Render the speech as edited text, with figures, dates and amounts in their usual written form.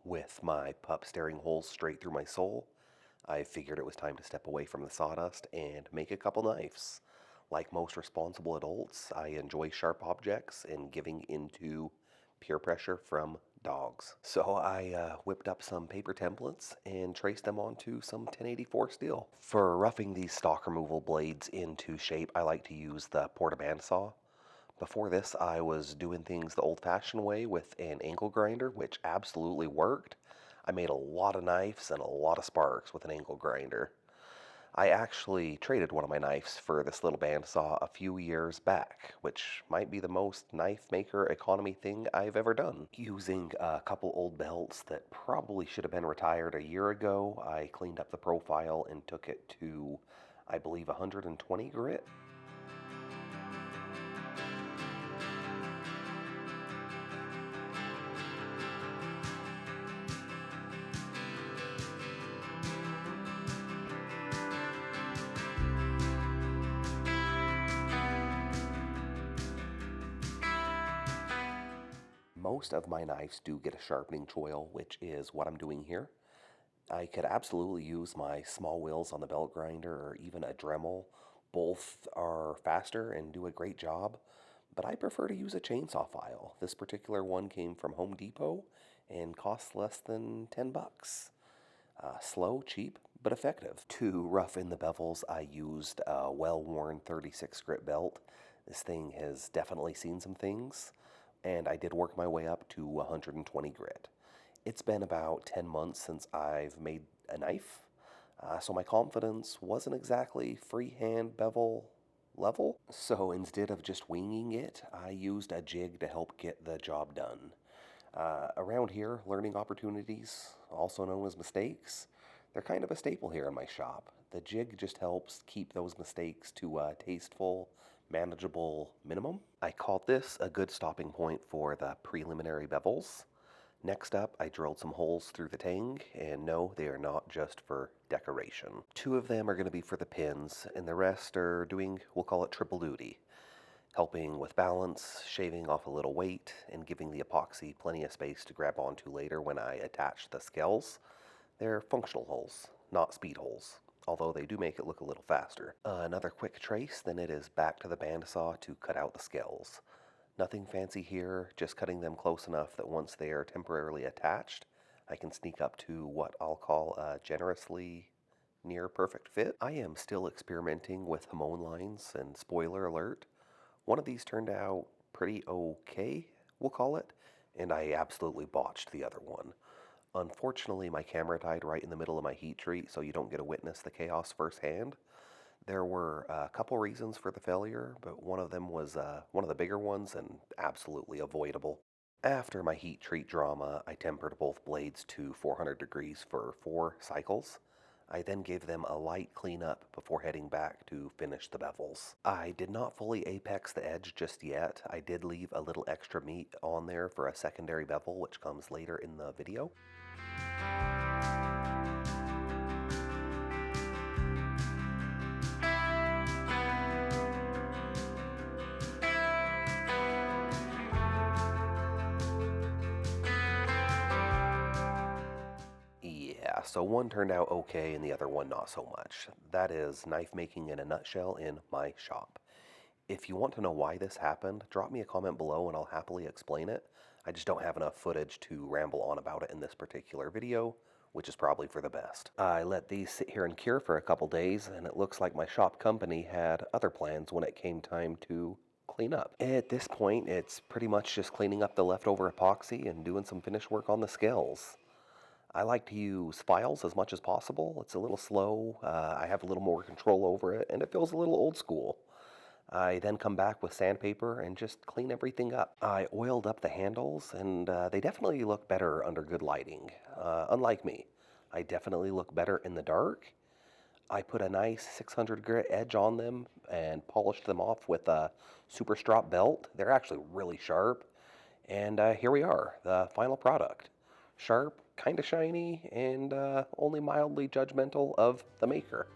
With my pup staring holes straight through my soul, I figured it was time to step away from the sawdust and make a couple knives. Like most responsible adults, I enjoy sharp objects and giving into peer pressure from dogs. So I whipped up some paper templates and traced them onto some 1084 steel. For roughing these stock removal blades into shape, I like to use the portaband saw. Before this, I was doing things the old-fashioned way with an angle grinder, which absolutely worked. I made a lot of knives and a lot of sparks with an angle grinder. I actually traded one of my knives for this little bandsaw a few years back, which might be the most knife maker economy thing I've ever done. Using a couple old belts that probably should have been retired a year ago, I cleaned up the profile and took it to, I believe, 120 grit. Most of my knives do get a sharpening choil, which is what I'm doing here. I could absolutely use my small wheels on the belt grinder or even a Dremel. Both are faster and do a great job, but I prefer to use a chainsaw file. This particular one came from Home Depot and costs less than 10 bucks. Slow, cheap, but effective. To rough in the bevels, I used a well-worn 36 grit belt. This thing has definitely seen some things, and I did work my way up to 120 grit. It's been about 10 months since I've made a knife, so my confidence wasn't exactly freehand bevel level. So instead of just winging it, I used a jig to help get the job done. Around here, learning opportunities, also known as mistakes, they're kind of a staple here in my shop. The jig just helps keep those mistakes to a tasteful, manageable minimum. I called this a good stopping point for the preliminary bevels. Next up, I drilled some holes through the Tang, and no, they are not just for decoration. Two of them are going to be for the pins, and the rest are doing, we'll call it triple duty. Helping with balance, shaving off a little weight, and giving the epoxy plenty of space to grab onto later when I attach the scales. They're functional holes, not speed holes, although they do make it look a little faster. Another quick trace, then it is back to the bandsaw to cut out the scales. Nothing fancy here, just cutting them close enough that once they are temporarily attached, I can sneak up to what I'll call a generously near perfect fit. I am still experimenting with hamon lines, and spoiler alert, one of these turned out pretty okay, we'll call it, and I absolutely botched the other one. Unfortunately, my camera died right in the middle of my heat treat, so you don't get to witness the chaos firsthand. There were a couple reasons for the failure, but one of them was one of the bigger ones and absolutely avoidable. After my heat treat drama, I tempered both blades to 400 degrees for 4 cycles. I then gave them a light cleanup before heading back to finish the bevels. I did not fully apex the edge just yet. I did leave a little extra meat on there for a secondary bevel, which comes later in the video. Yeah, so one turned out okay and the other one not so much. That is knife making in a nutshell in my shop. If you want to know why this happened, drop me a comment below and I'll happily explain it. I just don't have enough footage to ramble on about it in this particular video, which is probably for the best. I let these sit here and cure for a couple days, and it looks like my shop company had other plans when it came time to clean up. At this point, it's pretty much just cleaning up the leftover epoxy and doing some finish work on the scales. I like to use files as much as possible. It's a little slow, I have a little more control over it, and it feels a little old school. I then come back with sandpaper and just clean everything up. I oiled up the handles, and they definitely look better under good lighting. Unlike me, I definitely look better in the dark. I put a nice 600 grit edge on them and polished them off with a super strop belt. They're actually really sharp. And here we are, the final product. Sharp, kind of shiny, and only mildly judgmental of the maker.